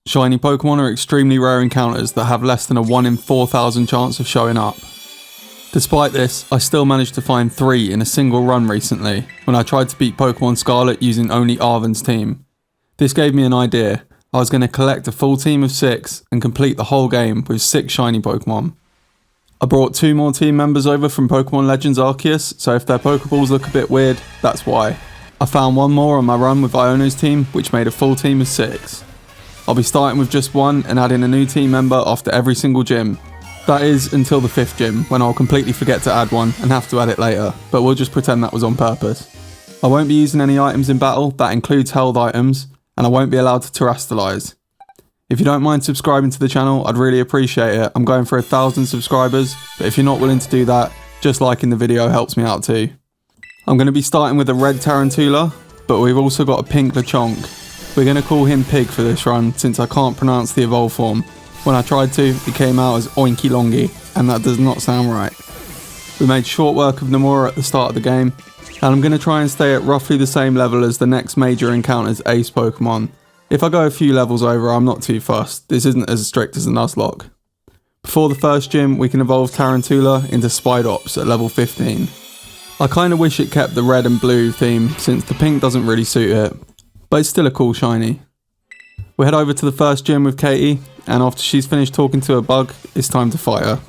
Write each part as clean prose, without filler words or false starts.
Shiny Pokemon are extremely rare encounters that have less than a 1 in 4,000 chance of showing up. Despite this, I still managed to find 3 in a single run recently when I tried to beat Pokémon Scarlet using only Arvin's team. This gave me an idea. I was going to collect a full team of 6 and complete the whole game with 6 shiny Pokemon. I brought 2 more team members over from Pokemon Legends Arceus, so if their Pokeballs look a bit weird, that's why. I found 1 more on my run with Iono's team, which made a full team of 6. I'll be starting with just 1 and adding a new team member after every single gym. That is until the 5th gym, when I'll completely forget to add one and have to add it later, but we'll just pretend that was on purpose. I won't be using any items in battle, that includes held items, and I won't be allowed to terrestrialize. If you don't mind subscribing to the channel, I'd really appreciate it. I'm going for 1,000 subscribers, but if you're not willing to do that, just liking the video helps me out too. I'm going to be starting with a red Tarantula, but we've also got a pink Lechonk. We're going to call him Pig for this run, since I can't pronounce the evolved form. When I tried to, it came out as Oinky Longy, and that does not sound right. We made short work of Nomura at the start of the game, and I'm going to try and stay at roughly the same level as the next major encounter's Ace Pokemon. If I go a few levels over, I'm not too fussed. This isn't as strict as a Nuzlocke. Before the first gym, we can evolve Tarantula into Spidops at level 15. I kinda wish it kept the red and blue theme, since the pink doesn't really suit it, but it's still a cool shiny. We head over to the first gym with Katie, and after she's finished talking to a bug, it's time to fight her.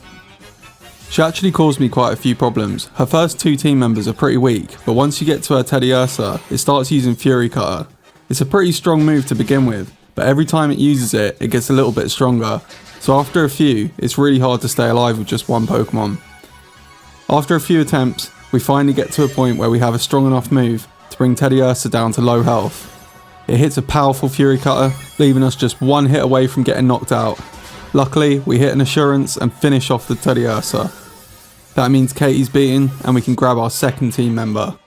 She actually caused me quite a few problems. Her first 2 team members are pretty weak, but once you get to her Teddiursa, it starts using Fury Cutter. It's a pretty strong move to begin with, but every time it uses it, it gets a little bit stronger, so after a few, it's really hard to stay alive with just 1 Pokemon. After a few attempts, we finally get to a point where we have a strong enough move to bring Teddiursa down to low health. It hits a powerful Fury Cutter, leaving us just 1 hit away from getting knocked out. Luckily, we hit an Assurance and finish off the Teddiursa. That means Katie's beaten and we can grab our second team member.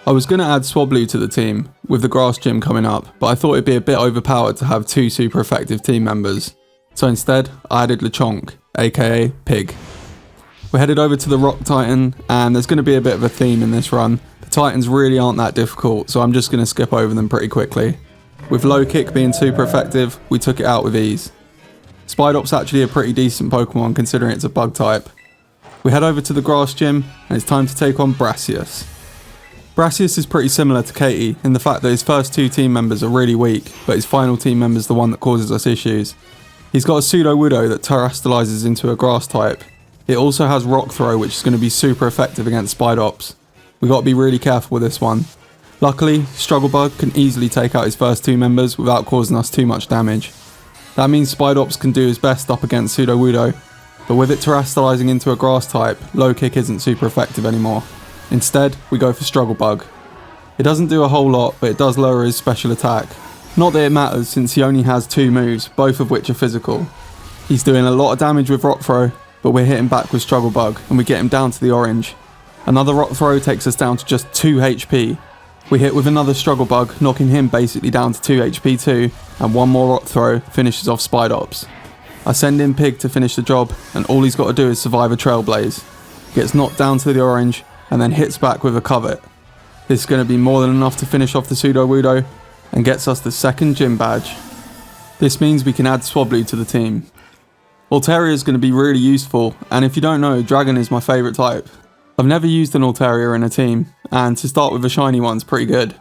I was going to add Swablu to the team, with the grass gym coming up, but I thought it'd be a bit overpowered to have 2 super effective team members. So instead, I added Lechonk, aka Pig. We're headed over to the Rock Titan, and there's going to be a bit of a theme in this run. The Titans really aren't that difficult, so I'm just going to skip over them pretty quickly. With Low Kick being super effective, we took it out with ease. Spidop's actually a pretty decent Pokemon considering it's a bug type. We head over to the grass gym, and it's time to take on Brassius. Brassius is pretty similar to Katie in the fact that his first 2 team members are really weak, but his final team member is the one that causes us issues. He's got a Sudowoodo that terrestrializes into a grass type. It also has Rock Throw, which is going to be super effective against Spidops. We got to be really careful with this one. Luckily, Struggle Bug can easily take out his first 2 members without causing us too much damage. That means Spidops can do his best up against Sudowoodo, but with it terrestrializing into a grass type, Low Kick isn't super effective anymore. Instead, we go for Struggle Bug. It doesn't do a whole lot, but it does lower his special attack. Not that it matters since he only has 2 moves, both of which are physical. He's doing a lot of damage with Rock Throw, but we're hitting back with Struggle Bug and we get him down to the orange. Another Rock Throw takes us down to just 2 HP. We hit with another Struggle Bug, knocking him basically down to 2 HP too, and 1 more Rock Throw finishes off Spidops. I send in Pig to finish the job, and all he's got to do is survive a Trailblaze. Gets knocked down to the orange, and then hits back with a Covet. This is going to be more than enough to finish off the Sudowoodo, and gets us the 2nd gym badge. This means we can add Swablu to the team. Altaria is going to be really useful, and if you don't know, Dragon is my favourite type. I've never used an Altaria in a team, and to start with a shiny one's pretty good.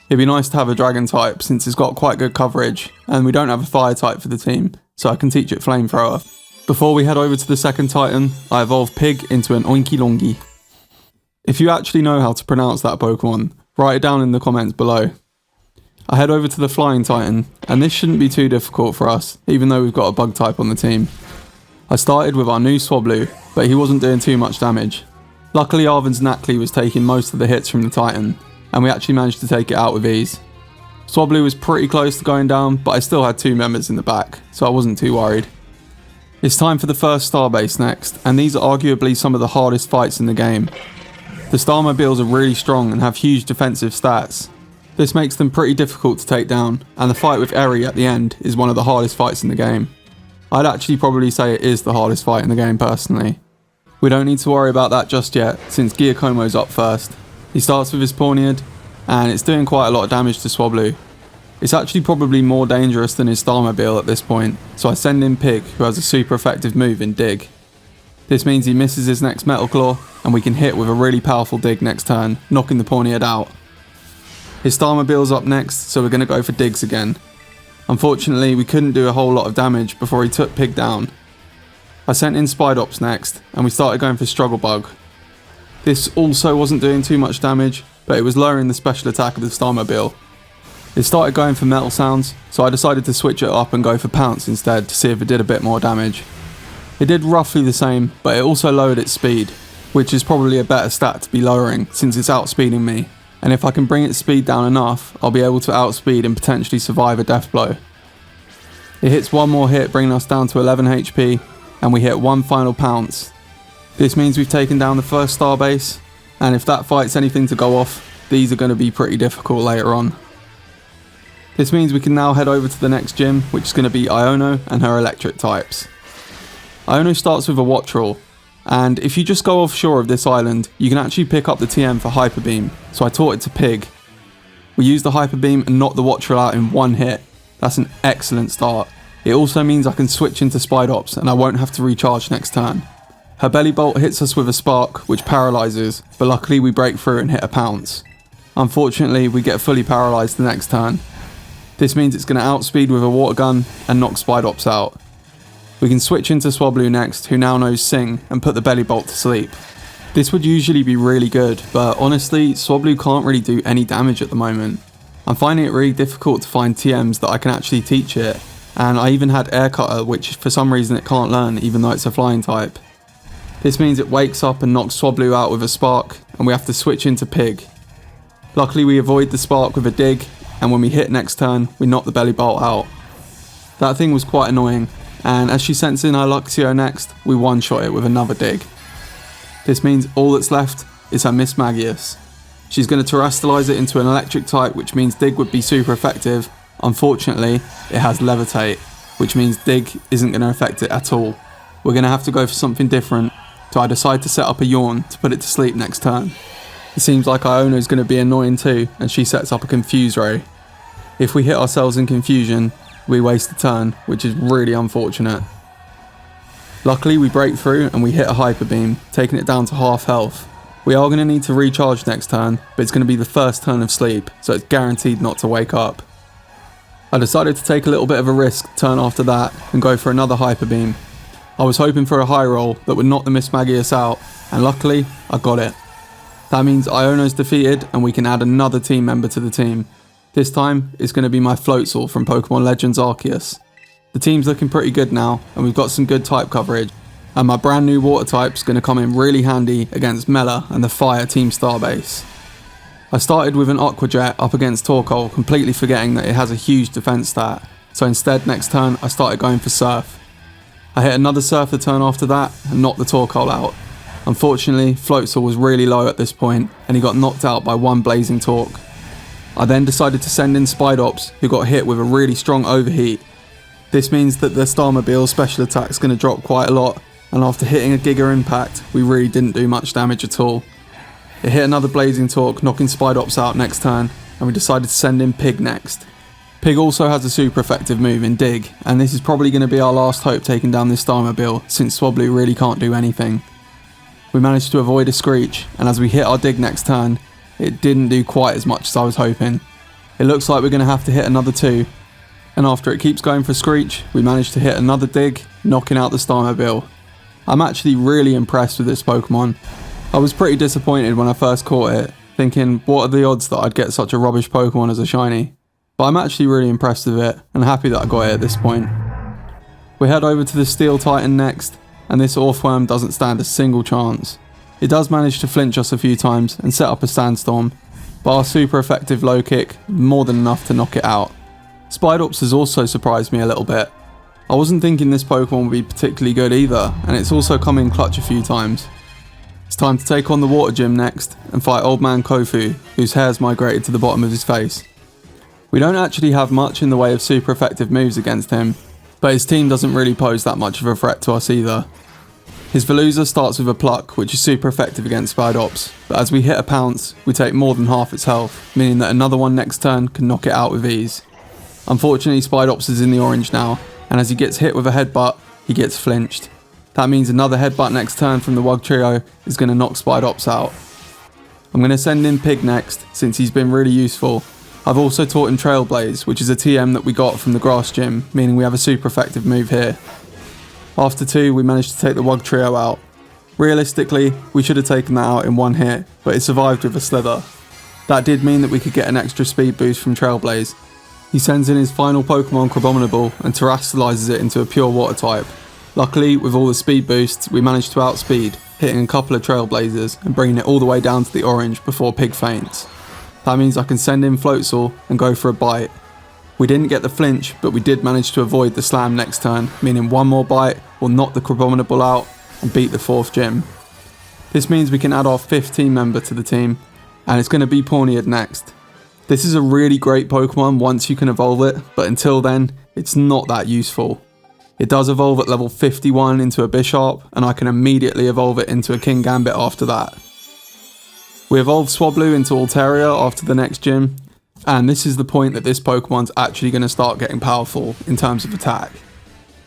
It'd be nice to have a Dragon type since it's got quite good coverage, and we don't have a Fire type for the team, so I can teach it Flamethrower. Before we head over to the 2nd Titan, I evolve Pig into an Oinky Longy. If you actually know how to pronounce that Pokemon, write it down in the comments below. I head over to the Flying Titan, and this shouldn't be too difficult for us, even though we've got a bug type on the team. I started with our new Swablu, but he wasn't doing too much damage. Luckily Arvin's Knackley was taking most of the hits from the Titan, and we actually managed to take it out with ease. Swablu was pretty close to going down, but I still had 2 members in the back, so I wasn't too worried. It's time for the first Starbase next, and these are arguably some of the hardest fights in the game. The Starmobiles are really strong and have huge defensive stats. This makes them pretty difficult to take down, and the fight with Eri at the end is one of the hardest fights in the game. I'd actually probably say it is the hardest fight in the game personally. We don't need to worry about that just yet, since Giacomo's up first. He starts with his Pawniard, and it's doing quite a lot of damage to Swablu. It's actually probably more dangerous than his Starmobile at this point, so I send in Pig, who has a super effective move in Dig. This means he misses his next Metal Claw, and we can hit with a really powerful Dig next turn, knocking the Pawniard out. His Starmobile's up next, so we're going to go for Digs again. Unfortunately, we couldn't do a whole lot of damage before he took Pig down. I sent in Spidops next, and we started going for Struggle Bug. This also wasn't doing too much damage, but it was lowering the special attack of the Starmobile. It started going for Metal Sounds, so I decided to switch it up and go for Pounce instead to see if it did a bit more damage. It did roughly the same, but it also lowered its speed, which is probably a better stat to be lowering since it's outspeeding me, and if I can bring its speed down enough, I'll be able to outspeed and potentially survive a death blow. It hits one more hit, bringing us down to 11 HP, and we hit one final Pounce. This means we've taken down the first Starbase, and if that fight's anything to go off, these are going to be pretty difficult later on. This means we can now head over to the next gym, which is going to be Iono and her electric types. Iono starts with a Wattrel, and if you just go offshore of this island, you can actually pick up the TM for Hyper Beam, so I taught it to Pig. We used the Hyper Beam and knocked the Wattrel out in one hit. That's an excellent start. It also means I can switch into Spidops and I won't have to recharge next turn. Her Belly Bolt hits us with a Spark, which paralyzes, but luckily we break through and hit a Pounce. Unfortunately, we get fully paralysed the next turn. This means it's going to outspeed with a Water Gun and knock Spidops out. We can switch into Swablu next, who now knows Sing, and put the Belly Bolt to sleep. This would usually be really good, but honestly, Swablu can't really do any damage at the moment. I'm finding it really difficult to find TMs that I can actually teach it, and I even had Air Cutter, which for some reason it can't learn even though it's a flying type. This means it wakes up and knocks Swablu out with a Spark, and we have to switch into Pig. Luckily we avoid the Spark with a Dig, and when we hit next turn, we knock the Belly Bolt out. That thing was quite annoying, and as she sends in her Luxio next, we one-shot it with another Dig. This means all that's left is her Miss Magius. She's going to terrestrialize it into an electric type, which means Dig would be super effective. Unfortunately, it has Levitate, which means Dig isn't going to affect it at all. We're going to have to go for something different, so I decide to set up a Yawn to put it to sleep next turn. It seems like Iono is going to be annoying too, and she sets up a Confuse Ray. If we hit ourselves in confusion, we waste a turn, which is really unfortunate. Luckily we break through and we hit a Hyper Beam, taking it down to half health. We are going to need to recharge next turn, but it's going to be the first turn of sleep, so it's guaranteed not to wake up. I decided to take a little bit of a risk turn after that and go for another Hyper Beam. I was hoping for a high roll that would knock the Miss Magius out, and luckily I got it. That means Iono's defeated and we can add another team member to the team. This time it's going to be my Floatzel from Pokemon Legends Arceus. The team's looking pretty good now, and we've got some good type coverage, and my brand new water type's going to come in really handy against Mela and the Fire Team Starbase. I started with an Aqua Jet up against Torkoal, completely forgetting that it has a huge defense stat, so instead next turn I started going for Surf. I hit another Surf the turn after that and knocked the Torkoal out. Unfortunately, Floatzel was really low at this point and he got knocked out by one Blazing Torque. I then decided to send in Spidops, who got hit with a really strong Overheat. This means that the Starmobile's special attack is going to drop quite a lot, and after hitting a Giga Impact, we really didn't do much damage at all. It hit another Blazing Torque, knocking Spidops out next turn, and we decided to send in Pig next. Pig also has a super effective move in Dig, and this is probably going to be our last hope taking down this Starmobile, since Swablu really can't do anything. We managed to avoid a Screech, and as we hit our Dig next turn, it didn't do quite as much as I was hoping. It looks like we're going to have to hit another 2, and after it keeps going for Screech, we managed to hit another Dig, knocking out the Starmobile. I'm actually really impressed with this Pokemon. I was pretty disappointed when I first caught it, thinking what are the odds that I'd get such a rubbish Pokemon as a shiny, but I'm actually really impressed with it, and happy that I got it at this point. We head over to the Steel Titan next, and this Orthworm doesn't stand a single chance. It does manage to flinch us a few times and set up a Sandstorm, but our super effective low kick more than enough to knock it out. Spidops has also surprised me a little bit. I wasn't thinking this Pokemon would be particularly good either, and it's also come in clutch a few times. It's time to take on the Water Gym next and fight Old Man Kofu, whose hair's migrated to the bottom of his face. We don't actually have much in the way of super effective moves against him, but his team doesn't really pose that much of a threat to us either. His Veluza starts with a Pluck, which is super effective against Spidops, but as we hit a Pounce, we take more than half its health, meaning that another one next turn can knock it out with ease. Unfortunately, Spidops is in the orange now, and as he gets hit with a headbutt, he gets flinched. That means another headbutt next turn from the Wug Trio is going to knock Spidops out. I'm going to send in Pig next, since he's been really useful. I've also taught him Trailblaze, which is a TM that we got from the grass gym, meaning we have a super effective move here. After 2, we managed to take the Wug Trio out. Realistically, we should have taken that out in 1 hit, but it survived with a Slither. That did mean that we could get an extra speed boost from Trailblaze. He sends in his final Pokemon Crabominable and terastallizes it into a pure water type. Luckily, with all the speed boosts, we managed to outspeed, hitting a couple of Trailblazers and bringing it all the way down to the orange before Pig faints. That means I can send in Floatzel and go for a bite. We didn't get the flinch, but we did manage to avoid the slam next turn, meaning one more bite will knock the Crabominable out and beat the 4th gym. This means we can add our 5th team member to the team, and it's going to be Pawniard next. This is a really great Pokemon once you can evolve it, but until then, it's not that useful. It does evolve at level 51 into a Bisharp, and I can immediately evolve it into a Kingambit after that. We evolved Swablu into Altaria after the next gym, and this is the point that this Pokemon's actually going to start getting powerful in terms of attack.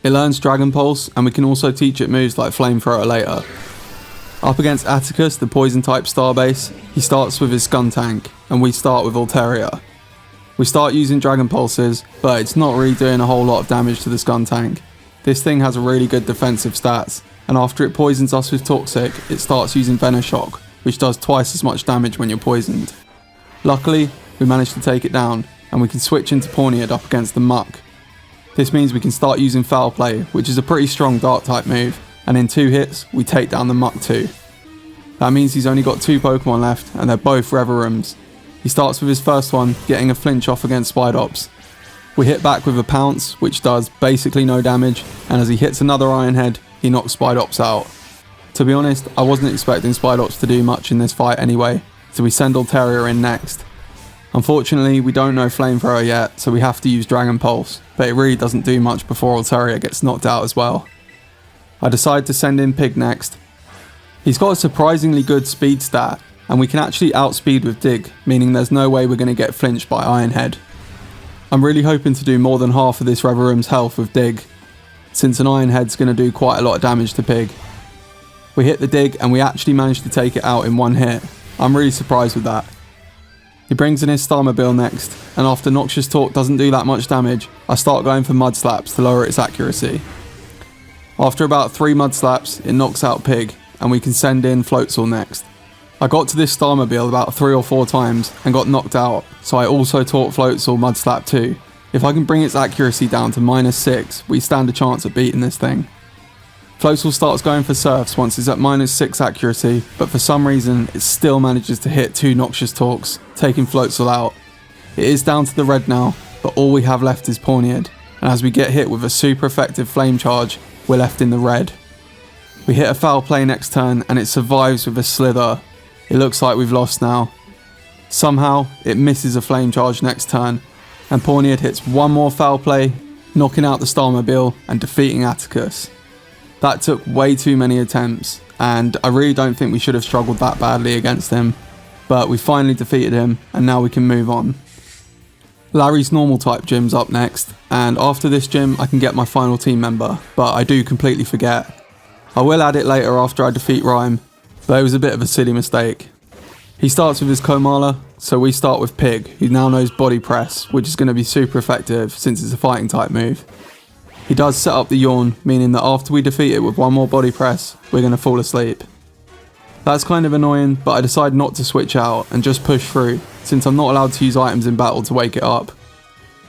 It learns Dragon Pulse, and we can also teach it moves like Flamethrower later. Up against Atticus, the poison type Starbase, he starts with his Skuntank, and we start with Altaria. We start using Dragon Pulses, but it's not really doing a whole lot of damage to the Skuntank. This thing has really good defensive stats, and after it poisons us with Toxic, it starts using Venoshock, which does twice as much damage when you're poisoned. Luckily, we managed to take it down, and we can switch into Pawniard up against the Muck. This means we can start using Foul Play, which is a pretty strong Dark type move, and in 2 hits, we take down the Muck too. That means he's only got 2 Pokemon left, and they're both Reverums. He starts with his first one, getting a flinch off against Spidops. We hit back with a Pounce, which does basically no damage, and as he hits another Iron Head, he knocks Spidops out. To be honest, I wasn't expecting Spidops to do much in this fight anyway, so we send Altaria in next. Unfortunately, we don't know Flamethrower yet, so we have to use Dragon Pulse, but it really doesn't do much before Altaria gets knocked out as well. I decide to send in Pig next. He's got a surprisingly good speed stat, and we can actually outspeed with Dig, meaning there's no way we're going to get flinched by Iron Head. I'm really hoping to do more than half of this Reverum's health with Dig, since an Iron Head's going to do quite a lot of damage to Pig. We hit the Dig and we actually managed to take it out in 1 hit. I'm really surprised with that. He brings in his Starmobile next, and after Noxious Talk doesn't do that much damage, I start going for Mud Slaps to lower its accuracy. After about 3 Mud Slaps, it knocks out Pig, and we can send in Floatzel next. I got to this Starmobile about 3 or 4 times and got knocked out, so I also taught Floatzel Mud Slap too. If I can bring its accuracy down to -6, we stand a chance at beating this thing. Floatzel starts going for Surfs once it's at -6 accuracy, but for some reason it still manages to hit 2 Noxious Talks, taking Floatzel out. It is down to the red now, but all we have left is Pawniard, and as we get hit with a super effective Flame Charge, we're left in the red. We hit a Foul Play next turn and it survives with a Slither. It looks like we've lost now. Somehow, it misses a Flame Charge next turn, and Pawniard hits 1 more Foul Play, knocking out the Starmobile and defeating Atticus. That took way too many attempts, and I really don't think we should have struggled that badly against him, but we finally defeated him, and now we can move on. Larry's normal type gym's up next, and after this gym I can get my final team member, but I do completely forget. I will add it later after I defeat Ryme, but it was a bit of a silly mistake. He starts with his Komala, so we start with Pig, who now knows Body Press, which is going to be super effective since it's a fighting type move. He does set up the Yawn, meaning that after we defeat it with 1 more Body Press, we're going to fall asleep. That's kind of annoying, but I decide not to switch out and just push through, since I'm not allowed to use items in battle to wake it up.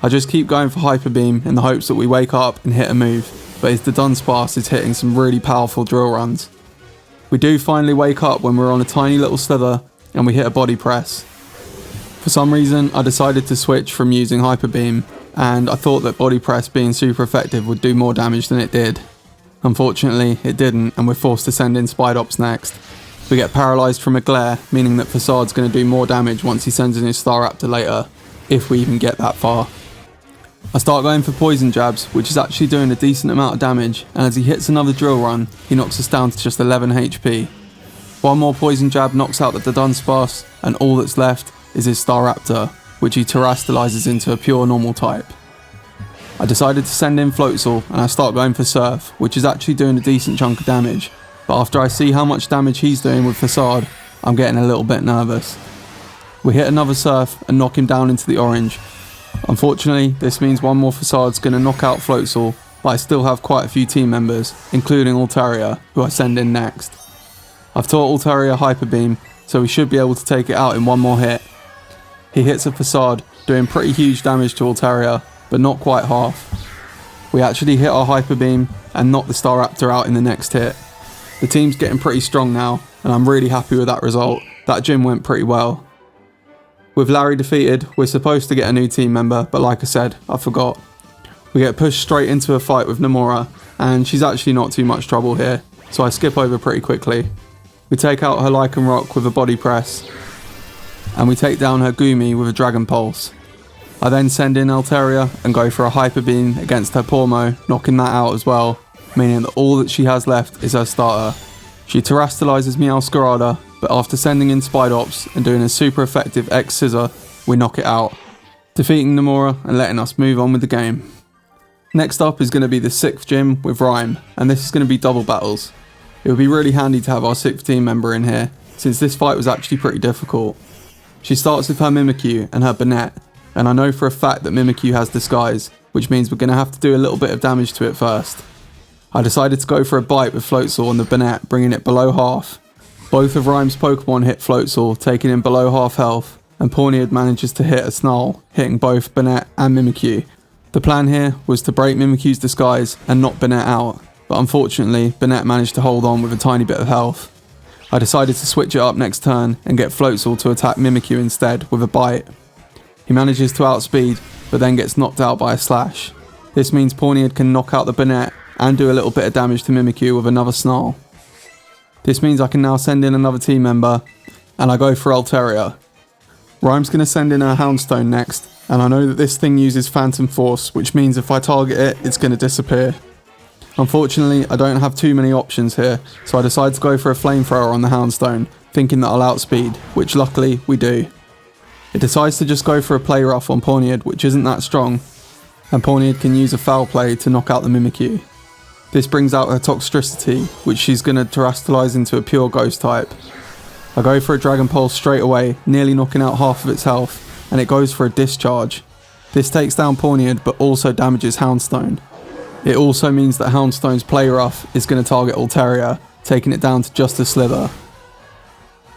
I just keep going for Hyper Beam in the hopes that we wake up and hit a move, but his Dunsparce is hitting some really powerful drill runs. We do finally wake up when we're on a tiny little Slither, and we hit a Body Press. For some reason, I decided to switch from using Hyper Beam, and I thought that Body Press being super effective would do more damage than it did. Unfortunately, it didn't, and we're forced to send in Spidops next. We get paralysed from a Glare, meaning that Facade's going to do more damage once he sends in his Staraptor later, if we even get that far. I start going for Poison Jabs, which is actually doing a decent amount of damage, and as he hits another Drill Run, he knocks us down to just 11 HP. 1 more Poison Jab knocks out the Dunsparce, and all that's left is his Staraptor, which he terastallizes into a pure normal type. I decided to send in Floatzel and I start going for Surf, which is actually doing a decent chunk of damage, but after I see how much damage he's doing with Facade, I'm getting a little bit nervous. We hit another Surf and knock him down into the orange. Unfortunately, this means one more Facade's going to knock out Floatzel, but I still have quite a few team members, including Altaria, who I send in next. I've taught Altaria Hyper Beam, so we should be able to take it out in one more hit. He hits a Facade, doing pretty huge damage to Altaria, but not quite half. We actually hit our Hyper Beam and knock the Staraptor out in the next hit. The team's getting pretty strong now, and I'm really happy with that result. That gym went pretty well. With Larry defeated, we're supposed to get a new team member, but like I said, I forgot. We get pushed straight into a fight with Nomura, and she's actually not too much trouble here, so I skip over pretty quickly. We take out her Lycanroc with a body press, and we take down her Goomy with a Dragon Pulse. I then send in Altaria and go for a Hyper Beam against her Pormo, knocking that out as well, meaning that all that she has left is her starter. She terastallizes Meowscarada, but after sending in Spidops and doing a super effective X-Scissor, we knock it out, defeating Nomura and letting us move on with the game. Next up is going to be the 6th gym with Ryme, and this is going to be double battles. It would be really handy to have our 6th team member in here, since this fight was actually pretty difficult. She starts with her Mimikyu and her Banette, and I know for a fact that Mimikyu has Disguise, which means we're going to have to do a little bit of damage to it first. I decided to go for a bite with Floatzel on the Banette, bringing it below half. Both of Ryme's Pokemon hit Floatzel, taking him below half health, and Pawniard manages to hit a Snarl, hitting both Banette and Mimikyu. The plan here was to break Mimikyu's Disguise and knock Banette out, but unfortunately Banette managed to hold on with a tiny bit of health. I decided to switch it up next turn and get Floatzel to attack Mimikyu instead with a bite. He manages to outspeed, but then gets knocked out by a Slash. This means Pawniard can knock out the Banette and do a little bit of damage to Mimikyu with another Snarl. This means I can now send in another team member, and I go for Altaria. Ryme's going to send in her Houndstone next, and I know that this thing uses Phantom Force, which means if I target it, it's going to disappear. Unfortunately, I don't have too many options here, so I decide to go for a Flamethrower on the Houndstone, thinking that I'll outspeed, which luckily we do. It decides to just go for a Play Rough on Pawniard, which isn't that strong, and Pawniard can use a Foul Play to knock out the Mimikyu. This brings out her Toxtricity, which she's going to terastallize into a pure Ghost type. I go for a Dragon Pulse straight away, nearly knocking out half of its health, and it goes for a Discharge. This takes down Pawniard but also damages Houndstone. It also means that Houndstone's Play Rough is going to target Altaria, taking it down to just a Slither.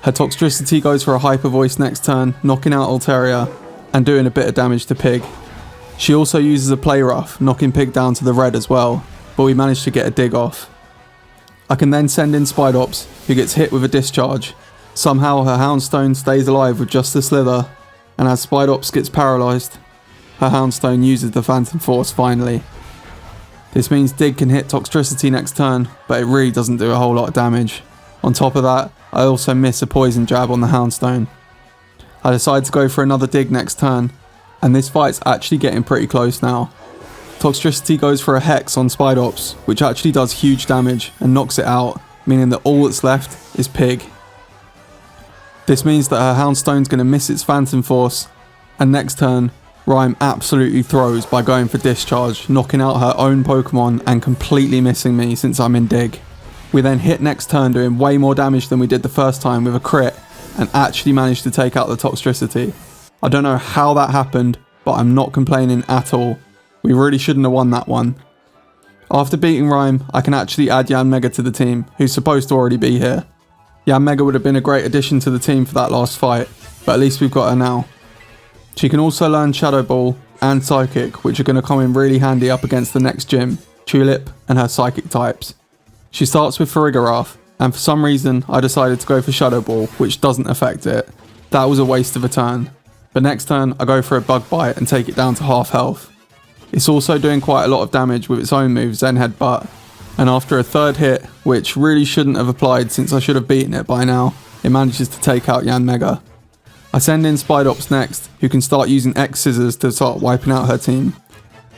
Her Toxtricity goes for a Hyper Voice next turn, knocking out Altaria and doing a bit of damage to Pig. She also uses a Play Rough, knocking Pig down to the red as well, but we manage to get a dig off. I can then send in Spidops, who gets hit with a Discharge. Somehow her Houndstone stays alive with just a Slither, and as Spidops gets paralysed, her Houndstone uses the Phantom Force finally. This means Dig can hit Toxtricity next turn, but it really doesn't do a whole lot of damage. On top of that, I also miss a Poison Jab on the Houndstone. I decide to go for another Dig next turn, and this fight's actually getting pretty close now. Toxtricity goes for a Hex on Spidops, which actually does huge damage and knocks it out, meaning that all that's left is Pig. This means that her Houndstone's going to miss its Phantom Force, and next turn, Ryme absolutely throws by going for Discharge, knocking out her own Pokemon and completely missing me since I'm in Dig. We then hit next turn, doing way more damage than we did the first time with a crit, and actually managed to take out the Toxtricity. I don't know how that happened, but I'm not complaining at all. We really shouldn't have won that one. After beating Ryme, I can actually add Yanmega to the team, who's supposed to already be here. Yanmega would have been a great addition to the team for that last fight, but at least we've got her now. She can also learn Shadow Ball and Psychic, which are going to come in really handy up against the next gym, Tulip and her Psychic types. She starts with Farigiraf, and for some reason I decided to go for Shadow Ball, which doesn't affect it. That was a waste of a turn. But next turn I go for a Bug Bite and take it down to half health. It's also doing quite a lot of damage with its own move, Zen Headbutt, and after a third hit, which really shouldn't have applied since I should have beaten it by now, it manages to take out Yanmega. I send in Spidops next, who can start using X-Scissors to start wiping out her team.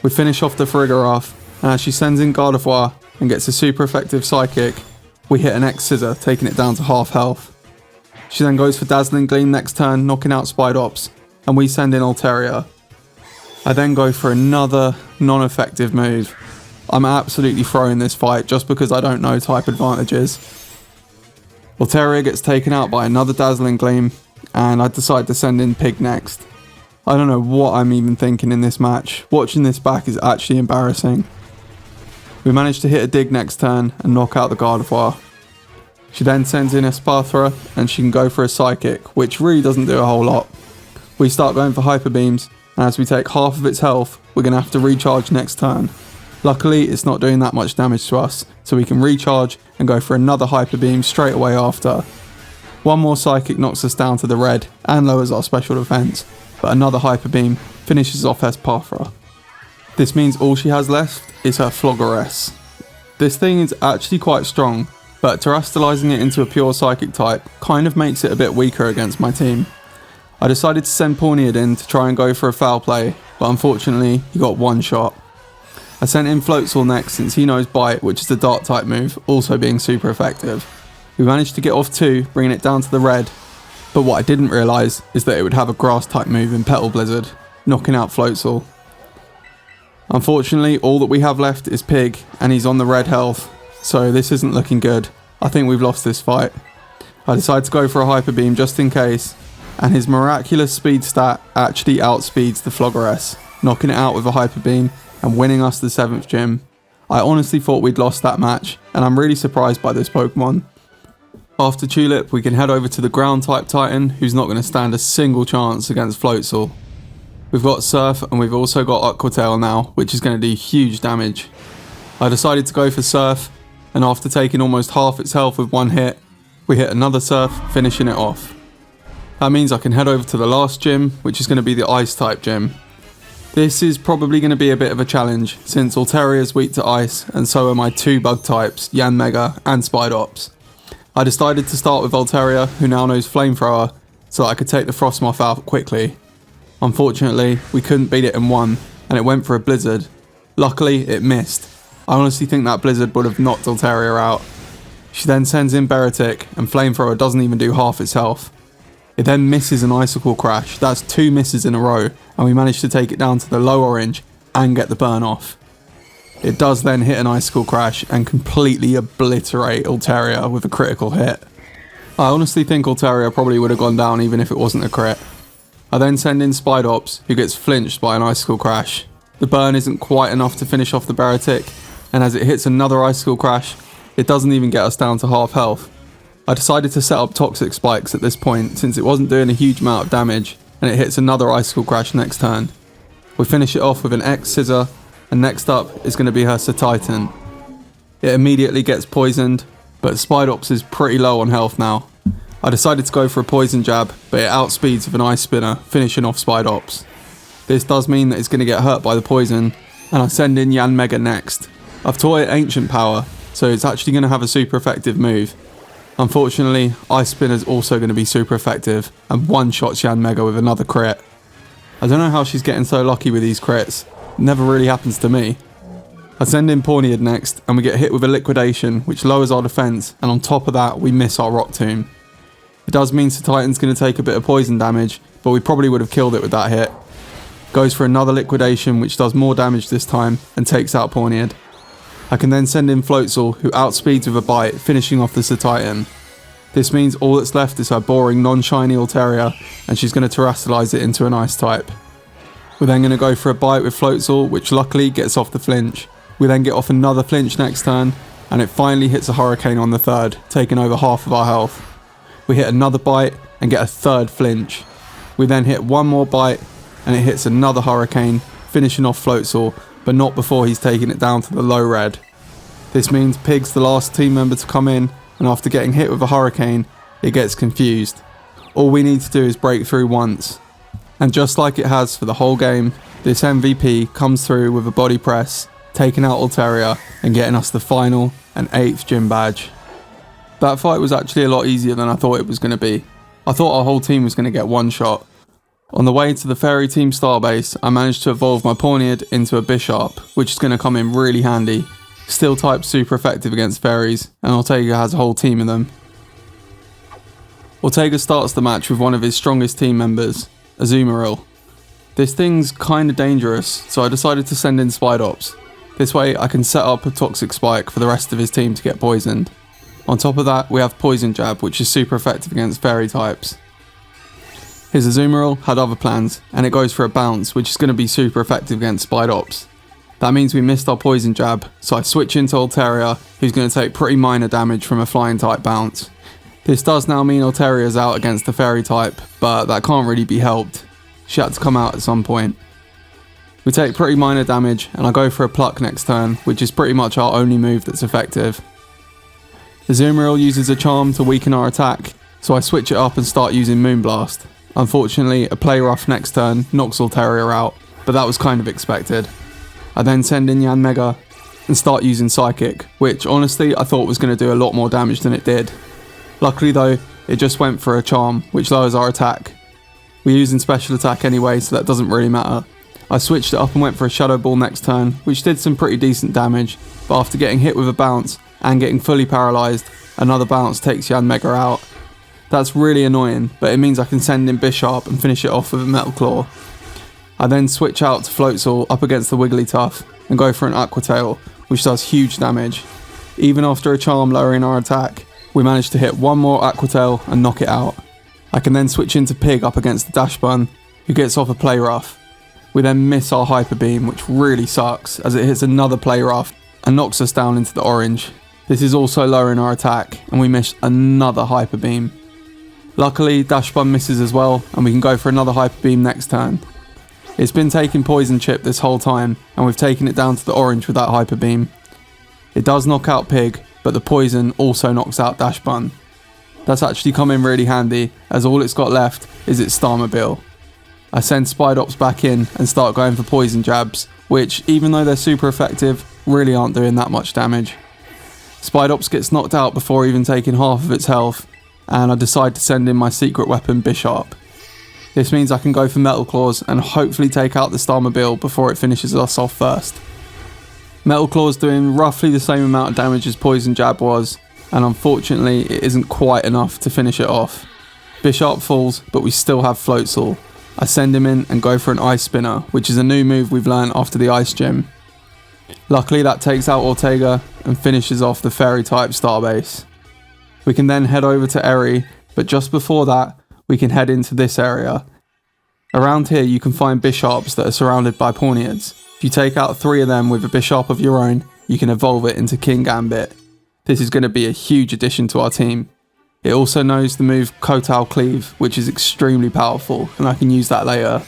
We finish off the Farigiraf, and as she sends in Gardevoir and gets a super effective Psychic, we hit an X-Scissor, taking it down to half health. She then goes for Dazzling Gleam next turn, knocking out Spidops, and we send in Altaria. I then go for another non-effective move. I'm absolutely throwing this fight just because I don't know type advantages. Altaria gets taken out by another Dazzling Gleam, and I decide to send in Pig next. I don't know what I'm even thinking in this match. Watching this back is actually embarrassing. We manage to hit a dig next turn and knock out the Gardevoir. She then sends in a Spathra and she can go for a Psychic, which really doesn't do a whole lot. We start going for Hyper Beams, and as we take half of its health, we're going to have to recharge next turn. Luckily, it's not doing that much damage to us, so we can recharge and go for another Hyper Beam straight away after. One more Psychic knocks us down to the red and lowers our special defense, but another Hyper Beam finishes off Espathra. This means all she has left is her Floggeress. This thing is actually quite strong, but terastallizing it into a pure Psychic type kind of makes it a bit weaker against my team. I decided to send Pawniard in to try and go for a foul play, but unfortunately he got one shot. I sent in Floatzel next since he knows Bite, which is the Dark type move, also being super effective. We managed to get off 2, bringing it down to the red, but what I didn't realise is that it would have a Grass type move in Petal Blizzard, knocking out Floatzel. Unfortunately, all that we have left is Pig, and he's on the red health, so this isn't looking good. I think we've lost this fight. I decide to go for a Hyper Beam just in case, and his miraculous speed stat actually outspeeds the Floggeress, knocking it out with a Hyper Beam and winning us the 7th gym. I honestly thought we'd lost that match, and I'm really surprised by this Pokemon. After Tulip, we can head over to the Ground type Titan, who's not going to stand a single chance against Floatzel. We've got Surf, and we've also got Aqua Tail now, which is going to do huge damage. I decided to go for Surf, and after taking almost half its health with one hit, we hit another Surf, finishing it off. That means I can head over to the last gym, which is going to be the Ice type gym. This is probably going to be a bit of a challenge, since Altaria is weak to Ice, and so are my 2 bug types, Yanmega and Spidops. I decided to start with Altaria, who now knows Flamethrower, so that I could take the Frostmoth out quickly. Unfortunately, we couldn't beat it in one, and it went for a Blizzard. Luckily, it missed. I honestly think that Blizzard would have knocked Altaria out. She then sends in Beartic, and Flamethrower doesn't even do half its health. It then misses an Icicle Crash. That's 2 misses in a row, and we managed to take it down to the low orange and get the burn off. It does then hit an Icicle Crash and completely obliterate Altaria with a critical hit. I honestly think Altaria probably would have gone down even if it wasn't a crit. I then send in Spidops, who gets flinched by an Icicle Crash. The burn isn't quite enough to finish off the Beartic, and as it hits another Icicle Crash, it doesn't even get us down to half health. I decided to set up Toxic Spikes at this point since it wasn't doing a huge amount of damage, and it hits another Icicle Crash next turn. We finish it off with an X Scissor, and next up is going to be her Titan. It immediately gets poisoned, but Spidops is pretty low on health now. I decided to go for a Poison Jab, but it outspeeds with an Ice Spinner, finishing off Spidops. This does mean that it's going to get hurt by the poison, and I send in Yanmega next. I've taught it Ancient Power, so it's actually going to have a super effective move. Unfortunately, Ice Spinner is also going to be super effective and one-shots Yanmega with another crit. I don't know how she's getting so lucky with these crits. It never really happens to me. I send in Pawniard next, and we get hit with a Liquidation, which lowers our defense, and on top of that, we miss our Rock Tomb. It does mean Titan's going to take a bit of poison damage, but we probably would have killed it with that hit. Goes for another Liquidation, which does more damage this time, and takes out Pawniard. I can then send in Floatzel, who outspeeds with a Bite, finishing off the Titan. This means all that's left is her boring non-shiny Altaria, and she's going to terastallize it into an Ice type. We're then going to go for a Bite with Floatzel, which luckily gets off the flinch. We then get off another flinch next turn, and it finally hits a Hurricane on the 3rd, taking over half of our health. We hit another Bite and get a 3rd flinch. We then hit one more Bite, and it hits another Hurricane, finishing off Floatzel, but not before he's taking it down to the low red. This means Pig's the last team member to come in, and after getting hit with a Hurricane, it gets confused. All we need to do is break through once. And just like it has for the whole game, this MVP comes through with a Body Press, taking out Altaria and getting us the final and 8th gym badge. That fight was actually a lot easier than I thought it was going to be. I thought our whole team was going to get one shot. On the way to the Fairy Team Starbase, I managed to evolve my Pawniard into a Bisharp, which is going to come in really handy. Steel type's super effective against fairies, and Ortega has a whole team of them. Ortega starts the match with one of his strongest team members, Azumarill. This thing's kinda dangerous, so I decided to send in Spidops. This way I can set up a toxic spike for the rest of his team to get poisoned. On top of that, we have Poison Jab, which is super effective against fairy types. His Azumarill had other plans, and it goes for a bounce, which is going to be super effective against Spidops. That means we missed our Poison Jab, so I switch into Altaria, who's going to take pretty minor damage from a flying type bounce. This does now mean Altaria's out against the fairy type, but that can't really be helped. She had to come out at some point. We take pretty minor damage, and I go for a Pluck next turn, which is pretty much our only move that's effective. Azumarill uses a Charm to weaken our attack, so I switch it up and start using Moonblast. Unfortunately, a Play Rough next turn knocks Altaria out, but that was kind of expected. I then send in Yanmega and start using Psychic, which honestly I thought was going to do a lot more damage than it did. Luckily though, it just went for a Charm, which lowers our attack. We're using Special Attack anyway, so that doesn't really matter. I switched it up and went for a Shadow Ball next turn, which did some pretty decent damage, but after getting hit with a bounce and getting fully paralysed, another bounce takes Yanmega out. That's really annoying, but it means I can send in Bisharp and finish it off with a Metal Claw. I then switch out to Floatzel up against the Wigglytuff and go for an Aqua Tail, which does huge damage. Even after a Charm lowering our attack, we manage to hit one more Aqua Tail and knock it out. I can then switch into Pig up against the Dash Bun, who gets off a Play Rough. We then miss our Hyper Beam, which really sucks as it hits another Play Rough and knocks us down into the orange. This is also lowering our attack, and we miss another Hyper Beam. Luckily, Dash Bun misses as well, and we can go for another Hyper Beam next turn. It's been taking Poison Chip this whole time, and we've taken it down to the orange with that Hyper Beam. It does knock out Pig, but the poison also knocks out Dash Bun. That's actually come in really handy, as all it's got left is its Starmobile. I send Spidops back in and start going for Poison Jabs, which, even though they're super effective, really aren't doing that much damage. Spidops gets knocked out before even taking half of its health, and I decide to send in my secret weapon Bisharp. This means I can go for Metal Claws and hopefully take out the Starmobile before it finishes us off first. Metal Claw's doing roughly the same amount of damage as Poison Jab was, and unfortunately it isn't quite enough to finish it off. Bisharp falls, but we still have Floatzel. I send him in and go for an Ice Spinner, which is a new move we've learned after the Ice Gym. Luckily that takes out Ortega and finishes off the Fairy type Starbase. We can then head over to Eri, but just before that, we can head into this area. Around here you can find Bisharps that are surrounded by Pawniards. If you take out 3 of them with a Bisharp of your own, you can evolve it into King Gambit. This is going to be a huge addition to our team. It also knows the move Kotal Cleave, which is extremely powerful, and I can use that later.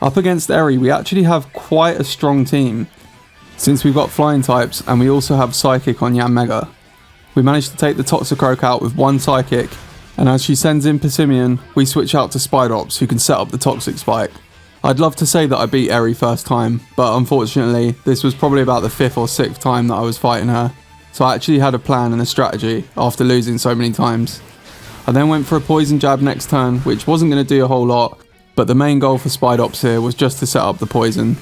Up against Eri, we actually have quite a strong team, since we've got flying types and we also have Psychic on Yanmega. We managed to take the Toxicroak out with 1 Psychic, and as she sends in Persimmon, we switch out to Spidops, who can set up the Toxic Spike. I'd love to say that I beat Eri first time, but unfortunately this was probably about the 5th or 6th time that I was fighting her. So I actually had a plan and a strategy after losing so many times. I then went for a Poison Jab next turn, which wasn't going to do a whole lot, but the main goal for Spidops here was just to set up the poison.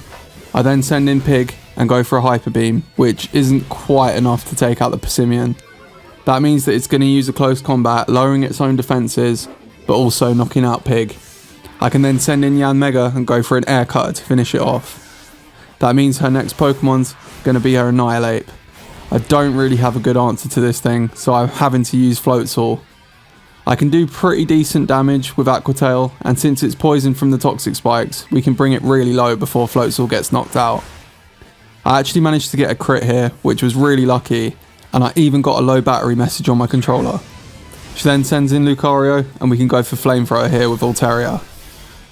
I then send in Pig and go for a Hyper Beam, which isn't quite enough to take out the Persimmon. That means that it's going to use a close combat, lowering its own defences, but also knocking out Pig. I can then send in Yanmega and go for an Air Cutter to finish it off. That means her next Pokemon's going to be her Annihilate. I don't really have a good answer to this thing, so I'm having to use Floatzel. I can do pretty decent damage with Aqua Tail, and since it's poisoned from the Toxic Spikes, we can bring it really low before Floatzel gets knocked out. I actually managed to get a crit here, which was really lucky, and I even got a low battery message on my controller. She then sends in Lucario, and we can go for Flamethrower here with Altaria.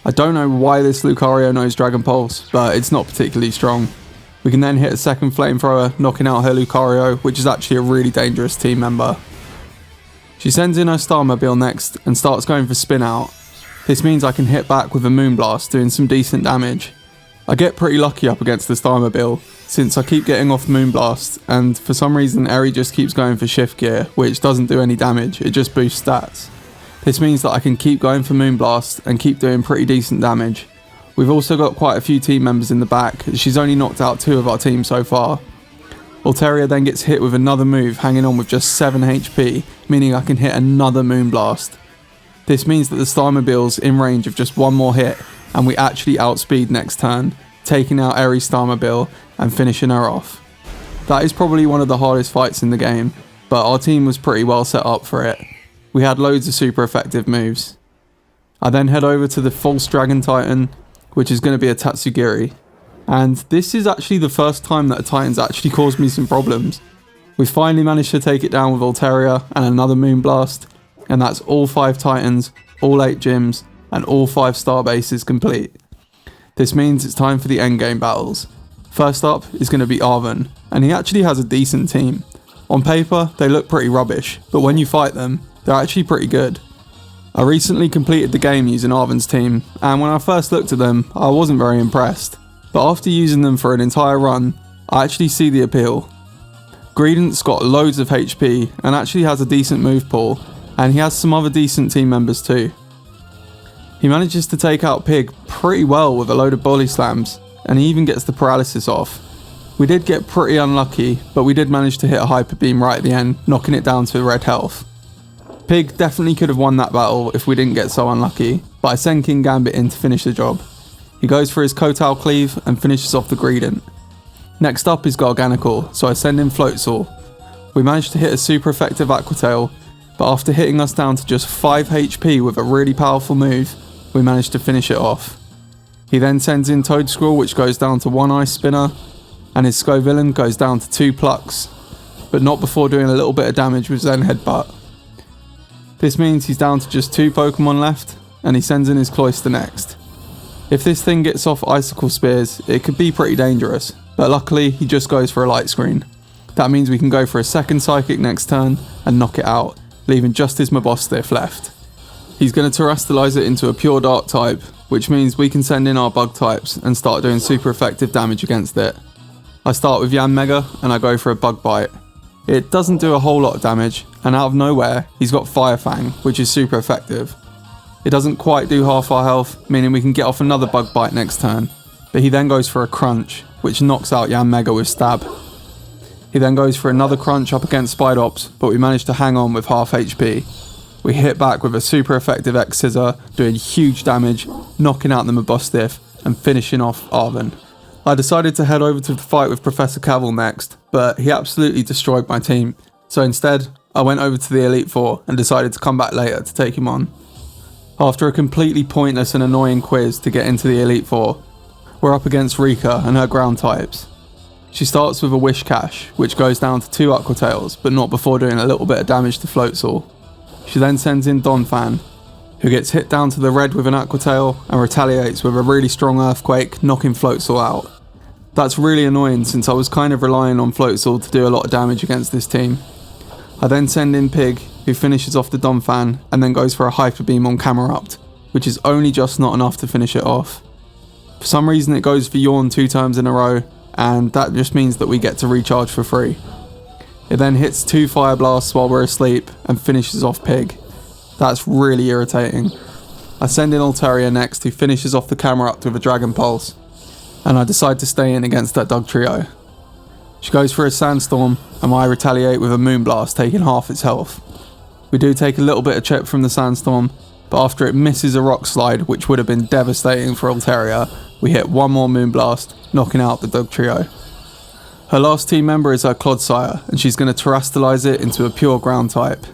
I don't know why this Lucario knows Dragon Pulse, but it's not particularly strong. We can then hit a second Flamethrower, knocking out her Lucario, which is actually a really dangerous team member. She sends in her Starmobile next and starts going for Spin Out. This means I can hit back with a Moonblast, doing some decent damage. I get pretty lucky up against the Starmobile, since I keep getting off Moonblast, and for some reason Eri just keeps going for Shift Gear, which doesn't do any damage, it just boosts stats. This means that I can keep going for Moonblast and keep doing pretty decent damage. We've also got quite a few team members in the back, she's only knocked out 2 of our team so far. Altaria then gets hit with another move, hanging on with just 7 HP, meaning I can hit another Moonblast. This means that the Starmobile's in range of just one more hit, and we actually outspeed next turn, taking out Eri Starmobile and finishing her off. That is probably one of the hardest fights in the game, but our team was pretty well set up for it. We had loads of super effective moves. I then head over to the false Dragon Titan, which is going to be a Tatsugiri. And this is actually the first time that a Titan's actually caused me some problems. We finally managed to take it down with Altaria and another Moonblast, and that's all 5 Titans, all 8 gyms, and all 5 star bases complete. This means it's time for the endgame battles. First up is going to be Arvin, and he actually has a decent team. On paper, they look pretty rubbish, but when you fight them, they're actually pretty good. I recently completed the game using Arvin's team, and when I first looked at them, I wasn't very impressed. But after using them for an entire run, I actually see the appeal. Greedent's got loads of HP and actually has a decent move pool, and he has some other decent team members too. He manages to take out Pig pretty well with a load of body slams, and he even gets the paralysis off. We did get pretty unlucky, but we did manage to hit a hyper beam right at the end, knocking it down to red health. Pig definitely could have won that battle if we didn't get so unlucky, but I send King Gambit in to finish the job. He goes for his Kotal Cleave and finishes off the Greedent. Next up is Garganical, so I send in Floatzel. We managed to hit a super effective Aqua Tail, but after hitting us down to just 5 HP with a really powerful move, we managed to finish it off. He then sends in Toadscruel, which goes down to 1 Ice Spinner, and his Scovillain goes down to 2 Plucks, but not before doing a little bit of damage with Zen Headbutt. This means he's down to just 2 Pokemon left, and he sends in his Cloyster next. If this thing gets off Icicle Spears, it could be pretty dangerous, but luckily he just goes for a Light Screen. That means we can go for a second Psychic next turn and knock it out, leaving just his Mabostiff left. He's going to Terrestrialize it into a pure Dark type, which means we can send in our Bug types and start doing super effective damage against it. I start with Yanmega and I go for a Bug Bite. It doesn't do a whole lot of damage, and out of nowhere he's got Fire Fang, which is super effective. It doesn't quite do half our health, meaning we can get off another Bug Bite next turn, but he then goes for a Crunch, which knocks out Yanmega with Stab. He then goes for another Crunch up against Spidops, but we manage to hang on with half HP. We hit back with a super effective X-Scissor, doing huge damage, knocking out the Mabostiff, and finishing off Arvin. I decided to head over to the fight with Professor Cavil next, but he absolutely destroyed my team, so instead, I went over to the Elite Four and decided to come back later to take him on. After a completely pointless and annoying quiz to get into the Elite Four, we're up against Rika and her ground types. She starts with a Wish Cash, which goes down to 2 Aqua Tails, but not before doing a little bit of damage to Floatzel. She then sends in Donphan, who gets hit down to the red with an Aqua Tail and retaliates with a really strong Earthquake, knocking Floatzel out. That's really annoying since I was kind of relying on Floatzel to do a lot of damage against this team. I then send in Pig, who finishes off the Donphan and then goes for a Hyper Beam on Camerupt, which is only just not enough to finish it off. For some reason it goes for Yawn 2 times in a row, and that just means that we get to recharge for free. It then hits 2 Fire Blasts while we're asleep and finishes off Pig. That's really irritating. I send in Altaria next, who finishes off the Camerupt with a Dragon Pulse, and I decide to stay in against that Dug Trio. She goes for a Sandstorm, and I retaliate with a Moonblast, taking half its health. We do take a little bit of chip from the Sandstorm, but after it misses a Rock Slide, which would have been devastating for Altaria, we hit one more Moonblast, knocking out the Dug Trio. Her last team member is her Clodsire, and she's going to Terrestrialize it into a pure ground type.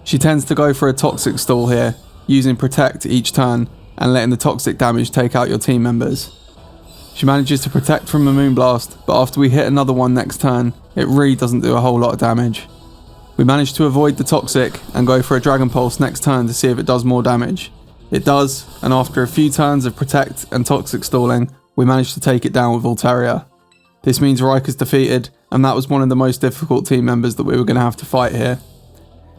She tends to go for a Toxic Stall here, using Protect each turn, and letting the toxic damage take out your team members. She manages to protect from a Moonblast, but after we hit another one next turn, it really doesn't do a whole lot of damage. We manage to avoid the Toxic and go for a Dragon Pulse next turn to see if it does more damage. It does, and after a few turns of Protect and Toxic Stalling, we manage to take it down with Altaria. This means Rika's defeated, and that was one of the most difficult team members that we were going to have to fight here.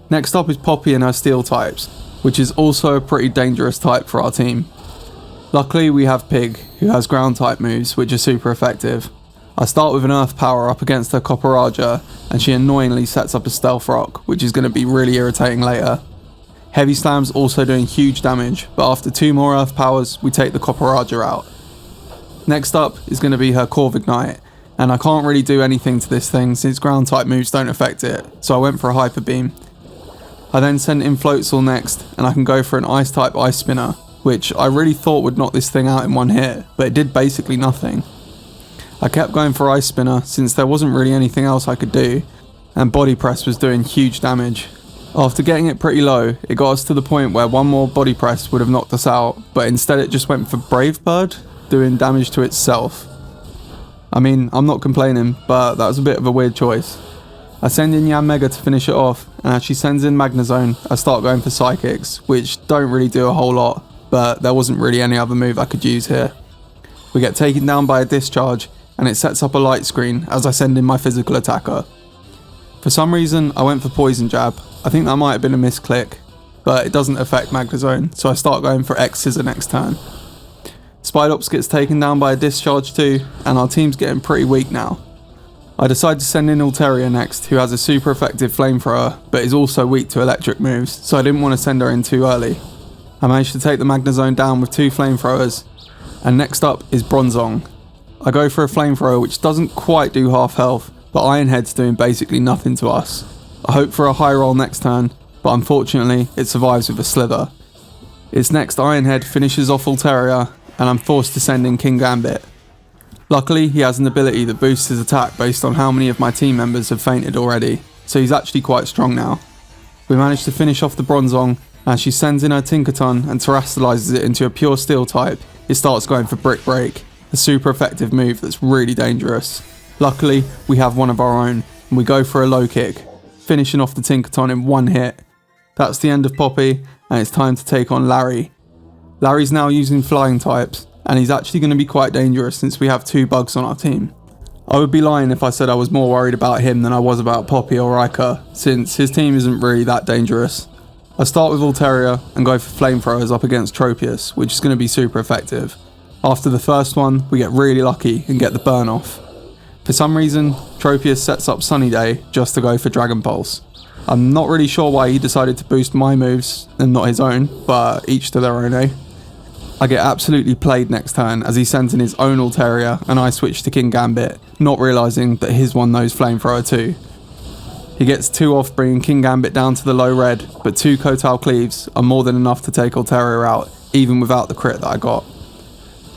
Next up is Poppy and her Steel types, which is also a pretty dangerous type for our team. Luckily we have Pig, who has ground type moves which are super effective. I start with an Earth Power up against her Copperaja, and she annoyingly sets up a Stealth Rock, which is going to be really irritating later. Heavy Slam's also doing huge damage, but after 2 more Earth Powers we take the Copperaja out. Next up is going to be her Corviknight, and I can't really do anything to this thing since ground type moves don't affect it, so I went for a Hyper Beam. I then sent in Floatzel next, and I can go for an Ice type Ice Spinner, which I really thought would knock this thing out in one hit, but it did basically nothing. I kept going for Ice Spinner since there wasn't really anything else I could do, and Body Press was doing huge damage. After getting it pretty low, it got us to the point where one more Body Press would have knocked us out, but instead it just went for Brave Bird, doing damage to itself. I mean, I'm not complaining, but that was a bit of a weird choice. I send in Yanmega to finish it off, and as she sends in Magnezone, I start going for Psychics, which don't really do a whole lot, but there wasn't really any other move I could use here. We get taken down by a Discharge, and it sets up a light screen as I send in my physical attacker. For some reason, I went for Poison Jab. I think that might have been a misclick, but it doesn't affect Magnezone, so I start going for X-Scissor next turn. Spidops gets taken down by a Discharge too, and our team's getting pretty weak now. I decide to send in Altaria next, who has a super effective Flamethrower, but is also weak to electric moves, so I didn't want to send her in too early. I managed to take the Magnezone down with 2 Flamethrowers, and next up is Bronzong. I go for a Flamethrower which doesn't quite do half health, but Iron Head's doing basically nothing to us. I hope for a high roll next turn, but unfortunately it survives with a Slither. Its next Iron Head finishes off Altaria, and I'm forced to send in King Gambit. Luckily, he has an ability that boosts his attack based on how many of my team members have fainted already, so he's actually quite strong now. We manage to finish off the Bronzong, and she sends in her Tinkaton and terastallizes it into a pure Steel type. It starts going for Brick Break, a super effective move that's really dangerous. Luckily, we have one of our own, and we go for a low kick, finishing off the Tinkaton in one hit. That's the end of Poppy, and it's time to take on Larry. Larry's now using flying types, and he's actually going to be quite dangerous since we have 2 bugs on our team. I would be lying if I said I was more worried about him than I was about Poppy or Raikou, since his team isn't really that dangerous. I start with Altaria and go for Flamethrowers up against Tropius, which is going to be super effective. After the first one, we get really lucky and get the burn off. For some reason, Tropius sets up Sunny Day just to go for Dragon Pulse. I'm not really sure why he decided to boost my moves and not his own, but each to their own, eh? I get absolutely played next turn as he sends in his own Altaria and I switch to King Gambit, not realising that his one knows Flamethrower too. He gets 2 off, bringing King Gambit down to the low red, but 2 Kotal Cleaves are more than enough to take Altaria out, even without the crit that I got.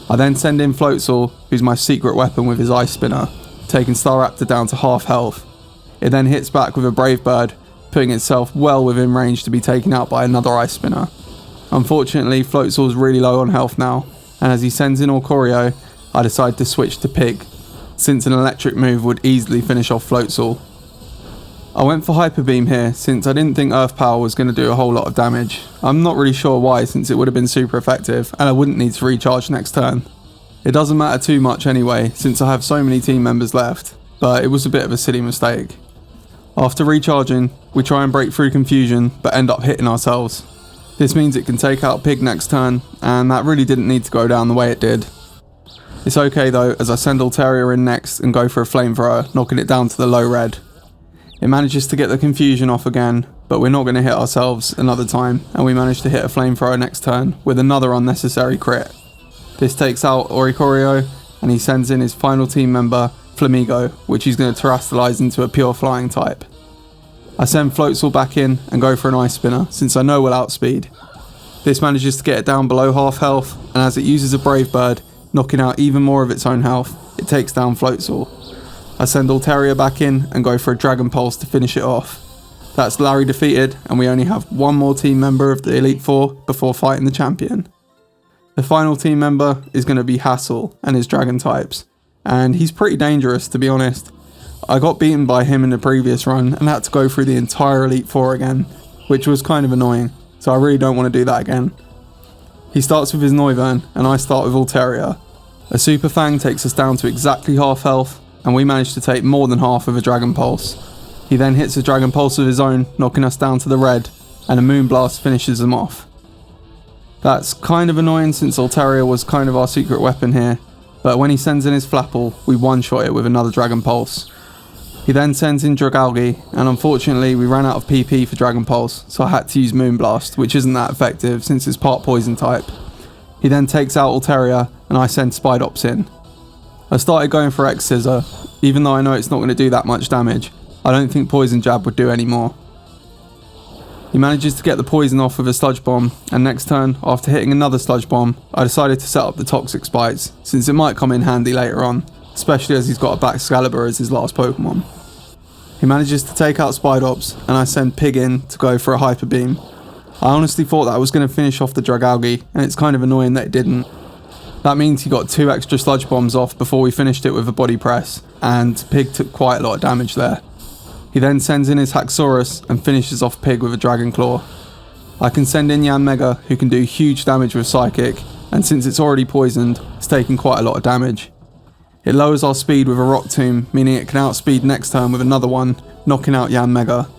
I then send in Floatzel, who's my secret weapon with his Ice Spinner, taking Staraptor down to half health. It then hits back with a Brave Bird, putting itself well within range to be taken out by another Ice Spinner. Unfortunately, Floatzel's really low on health now, and as he sends in Oricorio, I decide to switch to Pig, since an electric move would easily finish off Floatzel. I went for Hyper Beam here since I didn't think Earth Power was going to do a whole lot of damage. I'm not really sure why, since it would have been super effective and I wouldn't need to recharge next turn. It doesn't matter too much anyway, since I have so many team members left, but it was a bit of a silly mistake. After recharging, we try and break through Confusion, but end up hitting ourselves. This means it can take out Pig next turn, and that really didn't need to go down the way it did. It's okay though, as I send Altaria in next and go for a Flamethrower, knocking it down to the low red. It manages to get the Confusion off again, but we're not going to hit ourselves another time, and we manage to hit a Flamethrower next turn with another unnecessary crit. This takes out Oricorio, and he sends in his final team member, Flamigo, which he's going to terastallize into a pure flying type. I send Floatzel back in and go for an Ice Spinner, since I know we'll outspeed. This manages to get it down below half health, and as it uses a Brave Bird, knocking out even more of its own health, it takes down Floatzel. I send Altaria back in and go for a Dragon Pulse to finish it off. That's Larry defeated, and we only have one more team member of the Elite Four before fighting the champion. The final team member is going to be Hassel and his Dragon types, and he's pretty dangerous to be honest. I got beaten by him in the previous run and had to go through the entire Elite Four again, which was kind of annoying, so I really don't want to do that again. He starts with his Noivern, and I start with Altaria. A Super Fang takes us down to exactly half health, and we manage to take more than half of a Dragon Pulse. He then hits a Dragon Pulse of his own, knocking us down to the red, and a Moonblast finishes them off. That's kind of annoying since Altaria was kind of our secret weapon here, but when he sends in his Flapple, we one-shot it with another Dragon Pulse. He then sends in Dragalge, and unfortunately we ran out of PP for Dragon Pulse, so I had to use Moonblast, which isn't that effective since it's part poison type. He then takes out Altaria, and I send Spidops in. I started going for X-Scissor, even though I know it's not going to do that much damage. I don't think Poison Jab would do any more. He manages to get the poison off with a sludge bomb, and next turn, after hitting another sludge bomb, I decided to set up the toxic spikes, since it might come in handy later on, especially as he's got a Baxcalibur as his last Pokemon. He manages to take out Spidops, and I send Pig in to go for a Hyper Beam. I honestly thought that I was going to finish off the Dragalge, and it's kind of annoying that it didn't. That means he got 2 extra sludge bombs off before we finished it with a body press, and Pig took quite a lot of damage there. He then sends in his Haxorus and finishes off Pig with a Dragon Claw. I can send in Yanmega, who can do huge damage with Psychic, and since it's already poisoned, it's taking quite a lot of damage. It lowers our speed with a Rock Tomb, meaning it can outspeed next turn with another one, knocking out Yanmega.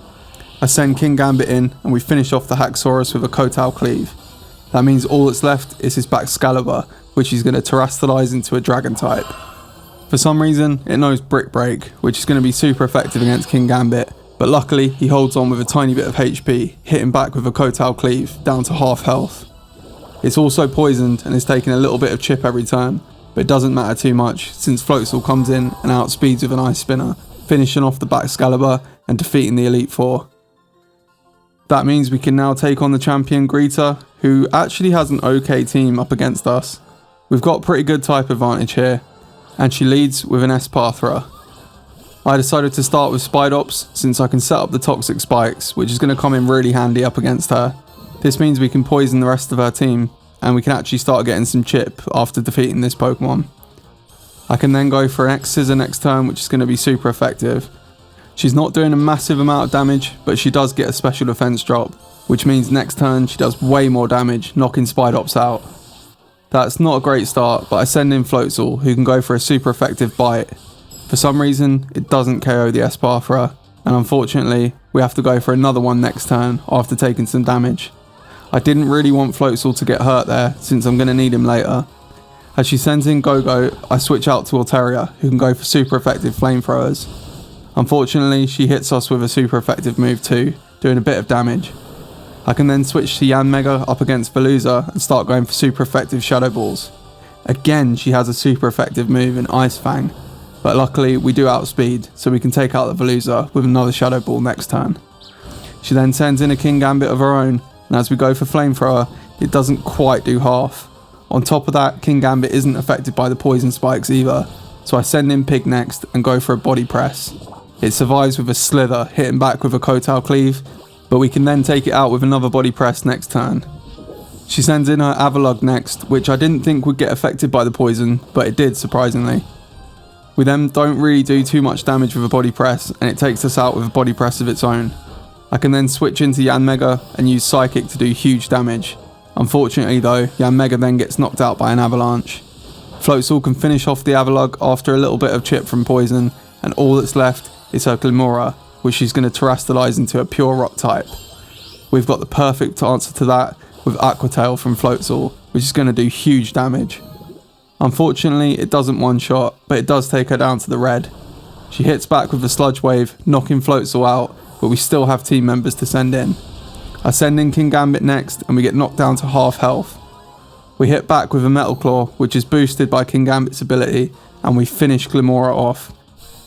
I send King Gambit in, and we finish off the Haxorus with a Kotal Cleave. That means all that's left is his Baxcalibur, which he's going to Terrastallize into a Dragon type. For some reason, it knows Brick Break, which is going to be super effective against King Gambit, but luckily he holds on with a tiny bit of HP, hitting back with a Kotal Cleave, down to half health. It's also poisoned and is taking a little bit of chip every turn, but it doesn't matter too much since Floatzel comes in and outspeeds with an Ice Spinner, finishing off the Baxcalibur and defeating the Elite Four. That means we can now take on the champion Greeter, who actually has an okay team up against us. We've got pretty good type advantage here, and she leads with an Espathra. I decided to start with Spidops since I can set up the toxic spikes, which is going to come in really handy up against her. This means we can poison the rest of her team, and we can actually start getting some chip after defeating this Pokemon. I can then go for an X-Scissor next turn, which is going to be super effective. She's not doing a massive amount of damage, but she does get a special defense drop, which means next turn she does way more damage, knocking Spidops out. That's not a great start, but I send in Floatzel, who can go for a super effective bite. For some reason, it doesn't KO the Espathra, and unfortunately, we have to go for another one next turn after taking some damage. I didn't really want Floatzel to get hurt there, since I'm going to need him later. As she sends in Go-Go, I switch out to Altaria, who can go for super effective flamethrowers. Unfortunately, she hits us with a super effective move too, doing a bit of damage. I can then switch to Yanmega up against Veluza and start going for super effective Shadow Balls. Again, she has a super effective move in Ice Fang, but luckily we do outspeed, so we can take out the Veluza with another Shadow Ball next turn. She then sends in a King Gambit of her own, and as we go for Flamethrower, it doesn't quite do half. On top of that, King Gambit isn't affected by the poison spikes either, so I send in Pig next and go for a body press. It survives with a Slither, hitting back with a Kotal Cleave, but we can then take it out with another body press next turn. She sends in her Avalugg next, which I didn't think would get affected by the poison, but it did surprisingly. We then don't really do too much damage with a body press, and it takes us out with a body press of its own. I can then switch into Yanmega and use Psychic to do huge damage. Unfortunately though, Yanmega then gets knocked out by an Avalanche. Floatzel can finish off the Avalugg after a little bit of chip from poison, and all that's left is her Glimmora, which she's going to Terrastallize into a pure rock type. We've got the perfect answer to that with Aqua Tail from Floatzel, which is going to do huge damage. Unfortunately, it doesn't one-shot, but it does take her down to the red. She hits back with a Sludge Wave, knocking Floatzel out, but we still have team members to send in. I send in King Gambit next, and we get knocked down to half health. We hit back with a Metal Claw, which is boosted by King Gambit's ability, and we finish Glimmora off.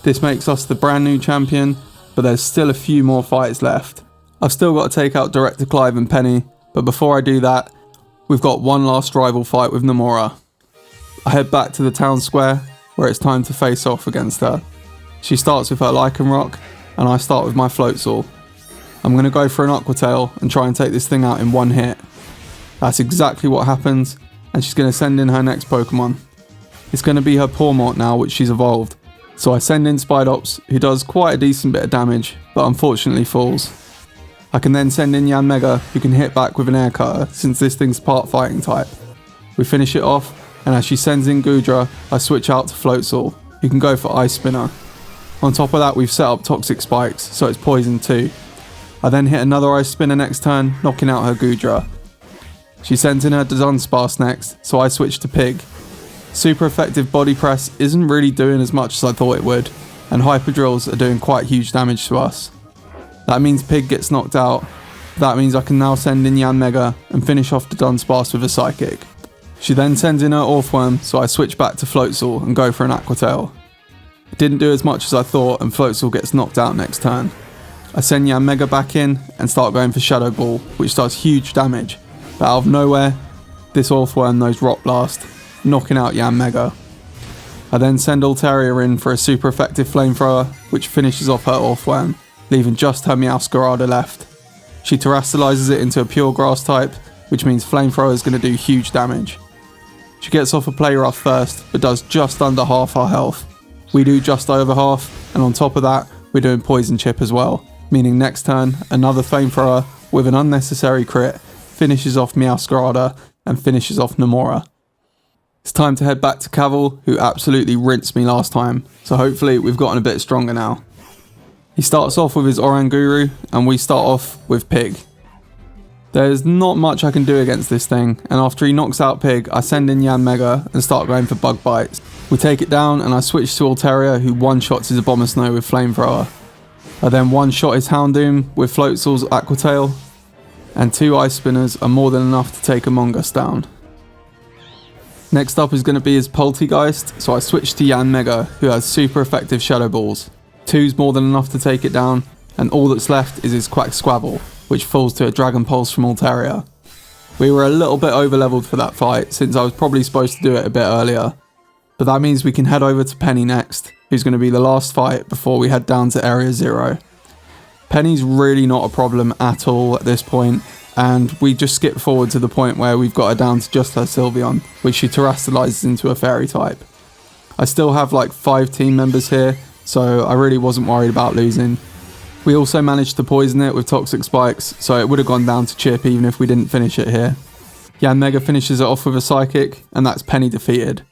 This makes us the brand new champion, but there's still a few more fights left. I've still got to take out Director Clive and Penny, but before I do that, we've got one last rival fight with Nomura. I head back to the town square, where it's time to face off against her. She starts with her Lycanroc, and I start with my Floatzel. I'm going to go for an Aqua Tail and try and take this thing out in one hit. That's exactly what happens, and she's going to send in her next Pokemon. It's going to be her Pawmot now, which she's evolved. So I send in Spidops, who does quite a decent bit of damage, but unfortunately falls. I can then send in Yanmega, who can hit back with an Air Cutter, since this thing's part fighting type. We finish it off, and as she sends in Goodra, I switch out to Floatzel, who can go for Ice Spinner. On top of that, we've set up Toxic Spikes, so it's poison too. I then hit another Ice Spinner next turn, knocking out her Goodra. She sends in her Dunsparce next, so I switch to Pig. Super effective body press isn't really doing as much as I thought it would, and Hyper Drills are doing quite huge damage to us. That means Pig gets knocked out. That means I can now send in Yanmega and finish off the Dunsparce with a Psychic. She then sends in her Orthworm, so I switch back to Floatzel and go for an Aqua Tail. It didn't do as much as I thought, and Floatzel gets knocked out next turn. I send Yanmega back in and start going for Shadow Ball, which does huge damage. But out of nowhere, this Orthworm knows Rock Blast, knocking out Yanmega. I then send Altaria in for a super effective Flamethrower, which finishes off her Orthworm, leaving just her Meowscarada left. She terastallizes it into a pure grass type, which means Flamethrower is going to do huge damage. She gets off a Play Rough first, but does just under half our health. We do just over half, and on top of that, we're doing Poison Chip as well, meaning next turn, another Flamethrower with an unnecessary crit finishes off Meowscarada and finishes off Nomura. It's time to head back to Cavil, who absolutely rinsed me last time, so hopefully we've gotten a bit stronger now. He starts off with his Oranguru, and we start off with Pig. There's not much I can do against this thing, and after he knocks out Pig, I send in Yanmega and start going for Bug Bites. We take it down, and I switch to Altaria, who one-shots his Abomasnow with Flamethrower. I then one-shot his Houndoom with Floatzel's Aqua Tail, and 2 Ice Spinners are more than enough to take Among Us down. Next up is going to be his Poltegeist, so I switch to Yanmega, who has super effective Shadow Balls. 2's more than enough to take it down, and all that's left is his Quack Squabble, which falls to a Dragon Pulse from Altaria. We were a little bit over leveled for that fight, since I was probably supposed to do it a bit earlier. But that means we can head over to Penny next, who's going to be the last fight before we head down to Area 0. Penny's really not a problem at all at this point, and we just skip forward to the point where we've got her down to just her Sylveon, which she terastallizes into a Fairy type. I still have like 5 team members here, so I really wasn't worried about losing. We also managed to poison it with Toxic Spikes, so it would have gone down to Chip even if we didn't finish it here. Yanmega finishes it off with a Psychic, and that's Penny defeated.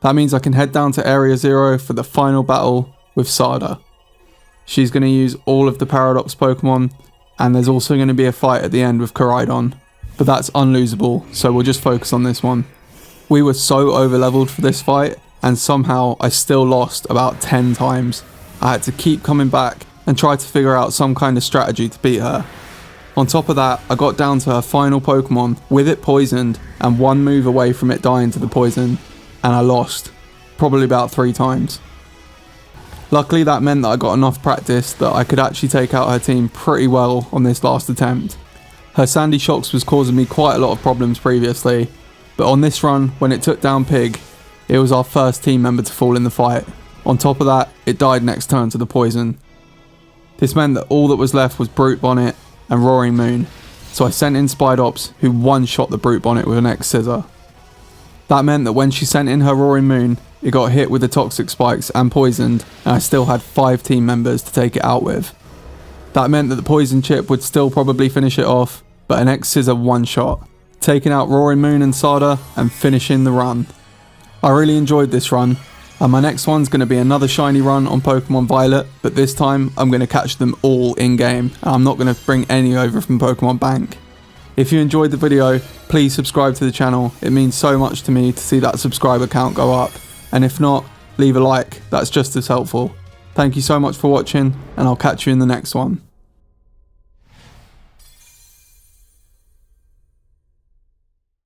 That means I can head down to Area 0 for the final battle with Sada. She's going to use all of the Paradox Pokemon, and there's also going to be a fight at the end with Koraidon, but that's unlosable, so we'll just focus on this one. We were so over leveled for this fight, and somehow I still lost about 10 times. I had to keep coming back and try to figure out some kind of strategy to beat her. On top of that, I got down to her final Pokemon with it poisoned and 1 move away from it dying to the poison, and I lost, probably about 3 times. Luckily that meant that I got enough practice that I could actually take out her team pretty well on this last attempt. Her Sandy Shocks was causing me quite a lot of problems previously, but on this run, when it took down Pig, it was our first team member to fall in the fight. On top of that, it died next turn to the poison. This meant that all that was left was Brute Bonnet and Roaring Moon, so I sent in Spidops, who one-shot the Brute Bonnet with an X-Scissor. That meant that when she sent in her Roaring Moon, it got hit with the Toxic Spikes and poisoned, and I still had 5 team members to take it out with. That meant that the Poison Chip would still probably finish it off, but an X-Scissor one-shot, taking out Roaring Moon and Sada and finishing the run. I really enjoyed this run, and my next one's going to be another shiny run on Pokemon Violet, but this time I'm going to catch them all in-game, and I'm not going to bring any over from Pokemon Bank. If you enjoyed the video, please subscribe to the channel, it means so much to me to see that subscriber count go up, and if not, leave a like, that's just as helpful. Thank you so much for watching, and I'll catch you in the next one.